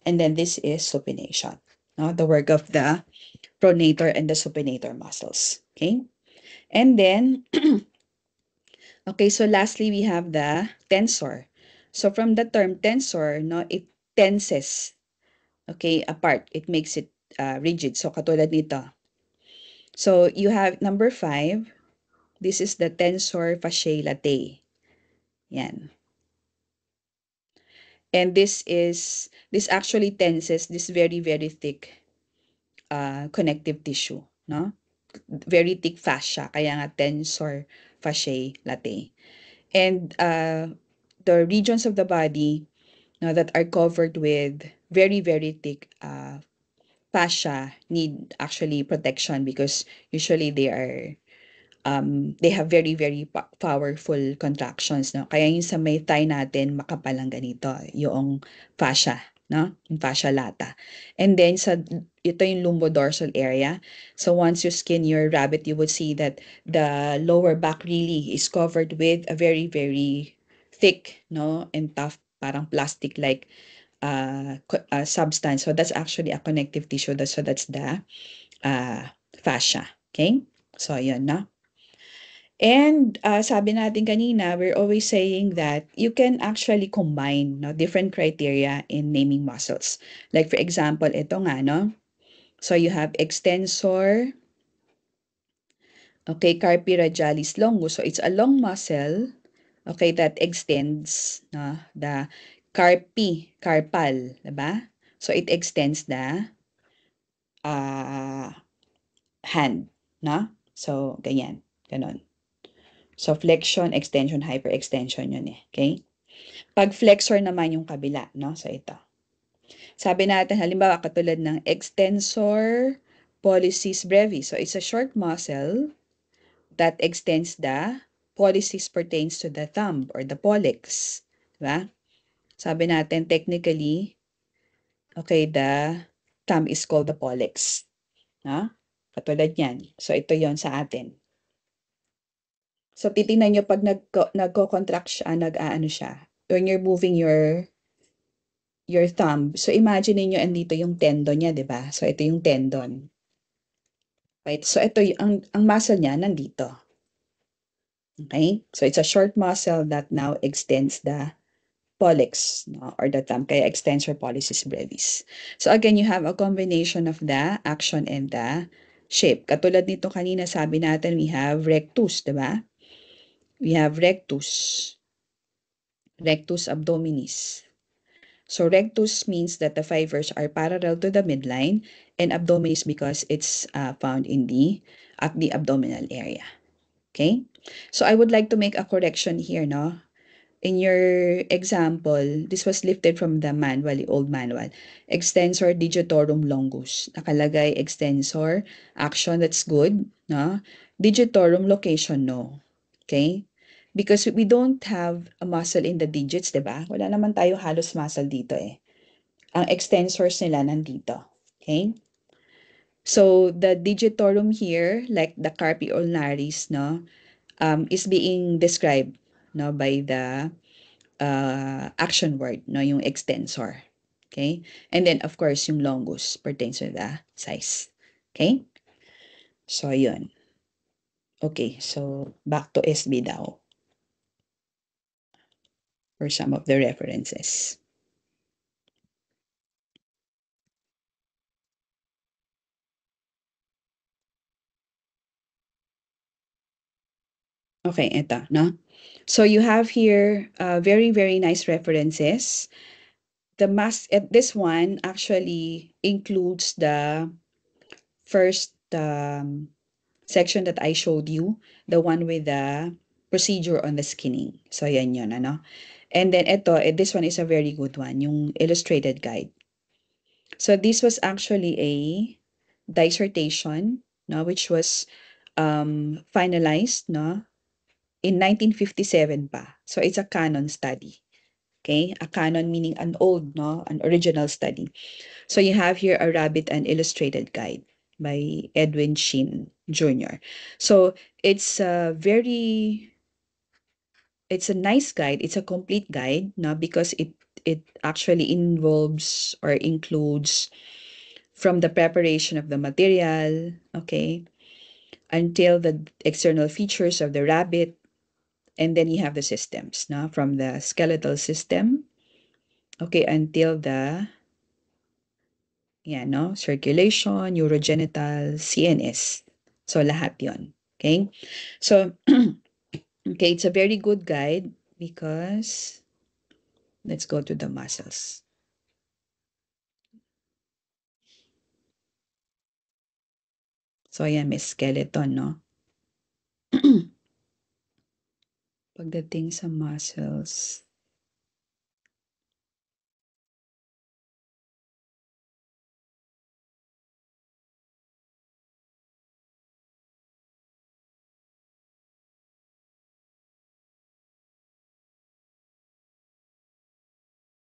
and then this is supination. no? The work of the pronator and the supinator muscles. Okay? And then, okay, so lastly, we have the tensor. So from the term tensor, no, it tenses, okay, apart. It makes it rigid. So katulad nito. So you have number 5. This is the tensor fasciae latae. Yan. And this actually tenses this very, very thick connective tissue, no? Very thick fascia, kaya nga tensor fasciae latae. And the regions of the body that are covered with very, very thick fascia need actually protection because usually they have very, very powerful contractions, no? Kaya yung sa may thigh natin, makapal lang ganito, yung fascia, no? Yung fascia lata. And then, ito yung lumbodorsal area. So, once you skin your rabbit, you would see that the lower back really is covered with a very, very thick, no? And tough, parang plastic-like substance. So, that's actually a connective tissue. So, that's the fascia. Okay? So, yun, no? And sabi natin kanina, we're always saying that you can actually combine no, different criteria in naming muscles. Like for example, ito nga, no? So you have extensor, okay, carpi radialis longus. So it's a long muscle, okay, that extends no, the carpal, diba? So it extends the uh, hand, no? So ganyan, ganon. So flexion, extension, hyperextension yun eh, okay? Pag flexor naman yung kabila, no? So, ito. Sabi natin, halimbawa, katulad ng extensor pollicis brevis. So, it's a short muscle that extends the pollicis pertains to the thumb or the pollex. Diba? Sabi natin, technically, okay, the thumb is called the pollex. No? Katulad yan. So, ito yon sa atin. So, titingnan nyo pag nagko-contract siya, nag-aano siya, when you're moving your thumb. So imagine niyo andito yung tendon niya, 'di ba? So ito yung tendon. Right? So ito yung ang muscle niya nandito. Okay? So it's a short muscle that now extends the pollex, no, or the thumb, kaya extensor pollicis brevis. So again, you have a combination of the action and the shape. Katulad nito kanina sabi natin we have rectus, 'di ba? We have rectus abdominis. So rectus means that the fibers are parallel to the midline, and abdominis because it's found in at the abdominal area. Okay? So I would like to make a correction here, no? In your example, this was lifted from the manual, the old manual. Extensor digitorum longus. Nakalagay extensor, action, that's good, no? Digitorum location, no. Okay? Because we don't have a muscle in the digits, di ba? Wala naman tayo halos muscle dito eh. Ang extensors nila nandito. Okay? So, the digitorum here, like the carpi ulnaris, no, is being described no, by the action word, no, yung extensor. Okay? And then, of course, yung longus pertains to the size. Okay? So, yun. Okay, so back to SB daw for some of the references. Okay, ito, no? So you have here very, very nice references. This one actually includes the first section that I showed you, the one with the procedure on the skinning. So yan yun, ano? And then this one is a very good one, yung illustrated guide. So this was actually a dissertation, no, which was finalized, no, in 1957 pa. So it's a canon study. Okay? A canon meaning an old, no, an original study. So you have here a rabbit and illustrated guide by Edwin Sheen Jr. So it's a nice guide. It's a complete guide, no, because it actually involves or includes from the preparation of the material, okay, until the external features of the rabbit, and then you have the systems, no? From the skeletal system, okay, until the no, circulation, urogenital, CNS. So lahat 'yon. Okay? So okay, it's a very good guide because let's go to the muscles. So ayan, may skeleton, no? Pagdating sa muscles,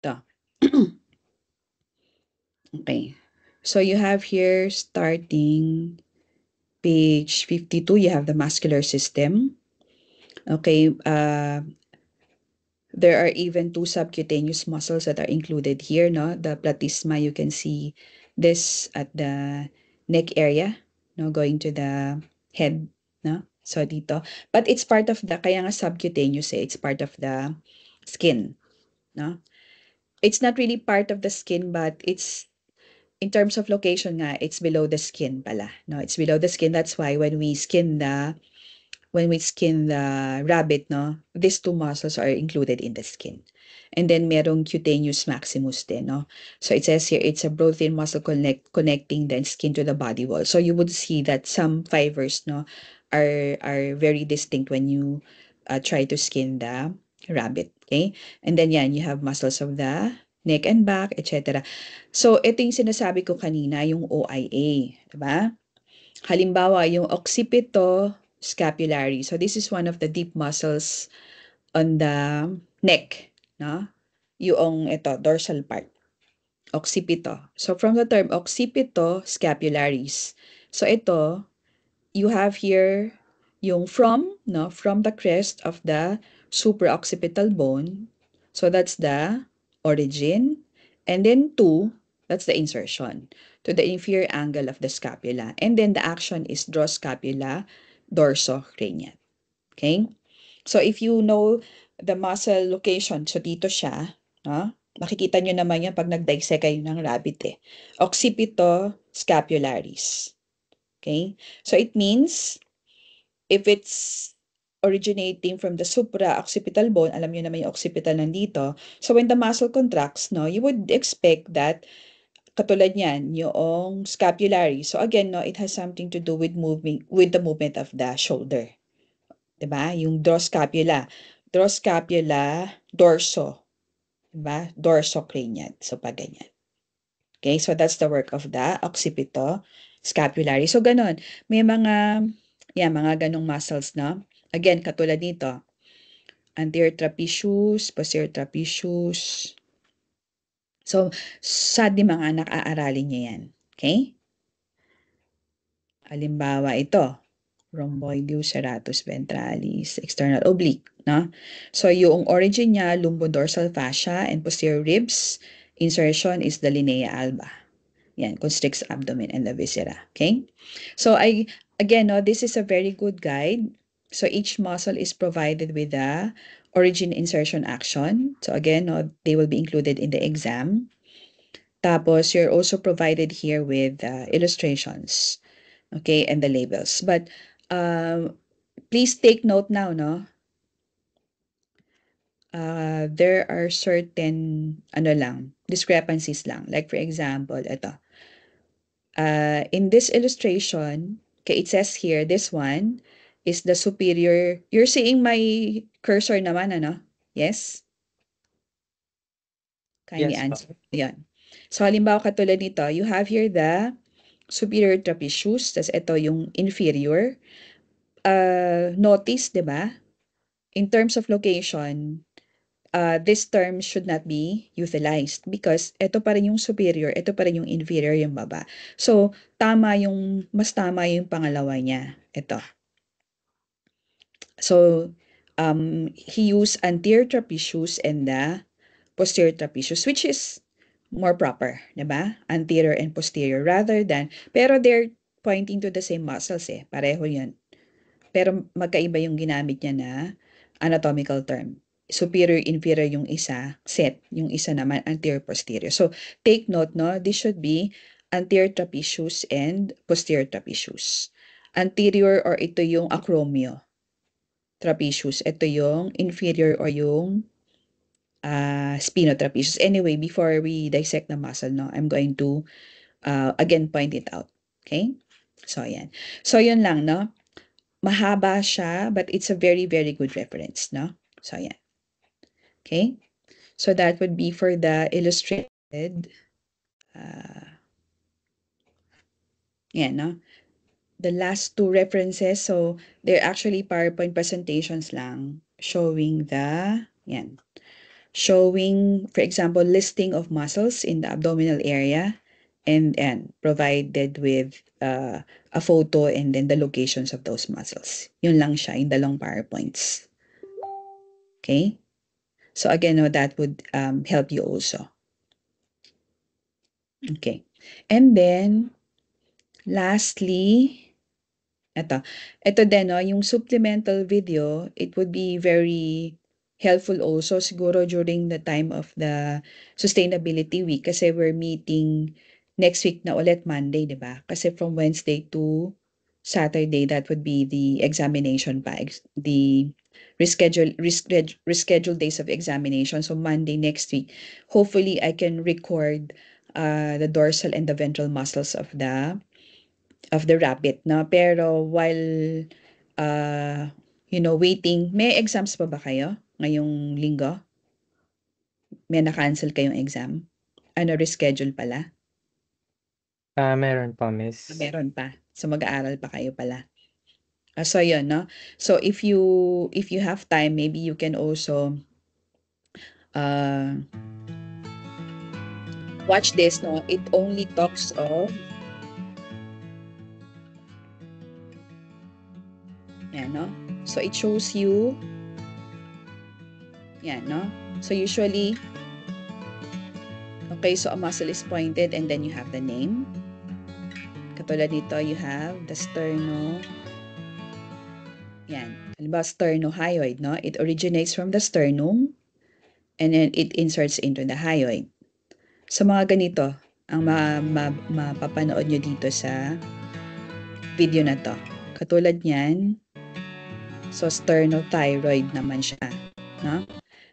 'to. Okay. So you have here starting page 52, you have the muscular system. Okay, there are even two subcutaneous muscles that are included here, no? The platysma, you can see this at the neck area, no? Going to the head, no? So dito. But it's part of the, kaya nga subcutaneous it's part of the skin, no? It's not really part of the skin, but it's, in terms of location nga, it's below the skin pala, no? It's below the skin. That's why when we skin the rabbit, no, these two muscles are included in the skin. And then merong cutaneous maximus din, no? So it says here, it's a broad-thin muscle connecting the skin to the body wall. So you would see that some fibers, no, are very distinct when you try to skin the rabbit, okay? And then yan, you have muscles of the neck and back, etc. So ito yung sinasabi ko kanina, yung OIA, diba? Halimbawa, yung occipito-scapulary. So this is one of the deep muscles on the neck, no? Yung ito, dorsal part, occipito. So from the term occipito-scapularis. So ito, you have here yung from, no, from the crest of the supraoccipital bone. So that's the origin. And then to, that's the insertion to the inferior angle of the scapula. And then the action is draw scapula dorsocranial. Okay? So if you know the muscle location, so dito siya, no? Makikita nyo naman yan pag nag-dissect kayo ng rabbit Occipito scapularis. Okay? So it means if it's originating from the supra-occipital bone, alam niyo naman yung occipital nandito. So when the muscle contracts, no, you would expect that katulad niyan, yung scapulary. So again, no, it has something to do with the movement of the shoulder. 'Di ba? Yung dorscapula, dorso, 'di ba? Dorsocranial. So pag ganyan. Okay, so that's the work of the occipito scapulary. So ganon, may mga ganong muscles, no? Again, katulad nito, anterior trapezius, posterior trapezius. So, sa di mga anak, aaralin niyo yan. Okay? Halimbawa ito, rhomboideus serratus ventralis, external oblique, no? So, yung origin niya, lumbodorsal fascia and posterior ribs, insertion is the linea alba. Yan, constricts abdomen and the viscera. Okay? So, again, no, this is a very good guide. So, each muscle is provided with the origin insertion action. So, again, no, they will be included in the exam. Tapos, you're also provided here with illustrations. Okay? And the labels. But, please take note now, no? There are certain, discrepancies lang. Like, for example, ito. In this illustration, okay, it says here, this one is the superior. You're seeing my cursor naman, ano? Yes? Kindly Yes, answer. Yan. So, halimbawa katulad nito, you have here the superior trapezius, tas ito yung inferior. Notice, di ba? In terms of location, this term should not be utilized because ito pa rin yung superior, ito pa rin yung inferior, yung baba. So, mas tama yung pangalawa niya. Ito. So, he used anterior trapezius and the posterior trapezius, which is more proper, 'di ba? Anterior and posterior rather than, pero they're pointing to the same muscles eh, pareho 'yun. Pero magkaiba yung ginamit niya na anatomical term. Superior, inferior yung isa, set. Yung isa naman, anterior, posterior. So, take note, no? This should be anterior trapezius and posterior trapezius. Anterior or ito yung acromio trapezius. Ito yung inferior or yung spinotrapezius. Anyway, before we dissect the muscle, no, I'm going to again point it out. Okay? So, yan. So, yun lang, no? Mahaba siya, but it's a very, very good reference, no? So, yan. Okay? So, that would be for the illustrated. Yan, no? The last two references, so they're actually PowerPoint presentations lang showing yan, showing, for example, listing of muscles in the abdominal area and provided with a photo and then the locations of those muscles. Yun lang siya in the long PowerPoints. Okay? So again, no, that would help you also. Okay. And then, lastly, ito din, no, yung supplemental video, it would be very helpful also siguro during the time of the sustainability week kasi we're meeting next week na ulit Monday, di ba? Kasi from Wednesday to Saturday, that would be the examination pa, the reschedule days of examination. So Monday next week, hopefully I can record the dorsal and the ventral muscles of the rabbit, no? Pero while waiting, may exams pa ba kayo ngayong linggo? May na-cancel kayong exam? Ano, reschedule pala? Meron pa, miss. Meron pa. So mag-aaral pa kayo pala. So yun, no? So if you have time, maybe you can also watch this, no? It only talks of yan, no? So it shows you yan, no? So usually okay, so a muscle is pointed and then you have the name. Katulad nito, you have the yan. Halimbawa, sternohyoid, no? It originates from the sternum and then it inserts into the hyoid. So, mga ganito ang mapapanood nyo dito sa video na to. Katulad niyan, so sternothyroid naman siya, no?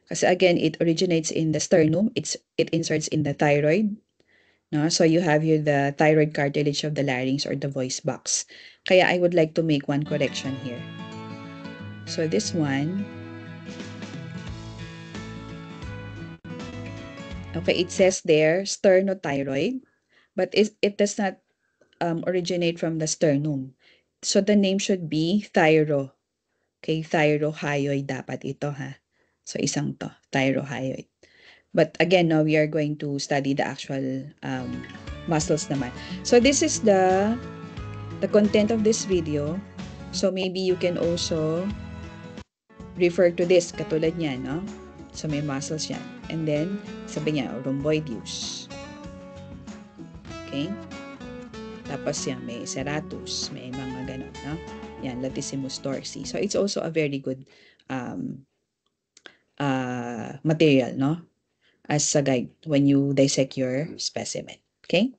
Kasi again, it originates in the sternum, it inserts in the thyroid, no? So you have here the thyroid cartilage of the larynx or the voice box. Kaya I would like to make one correction here. So this one, okay, it says there sternothyroid, but it does not originate from the sternum. So the name should be thyro. Okay, thyrohyoid dapat ito, ha. So isang to, thyrohyoid. But again, now we are going to study the actual muscles naman. So this is the content of this video. So maybe you can also refer to this, katulad niya, no? So may muscles yan. And then, sabi niya, rhomboideus. Okay? Tapos yan, may serratus, may mga ganon, no? Yan, latissimus dorsi. So it's also a very good material, no? As a guide when you dissect your specimen. Okay?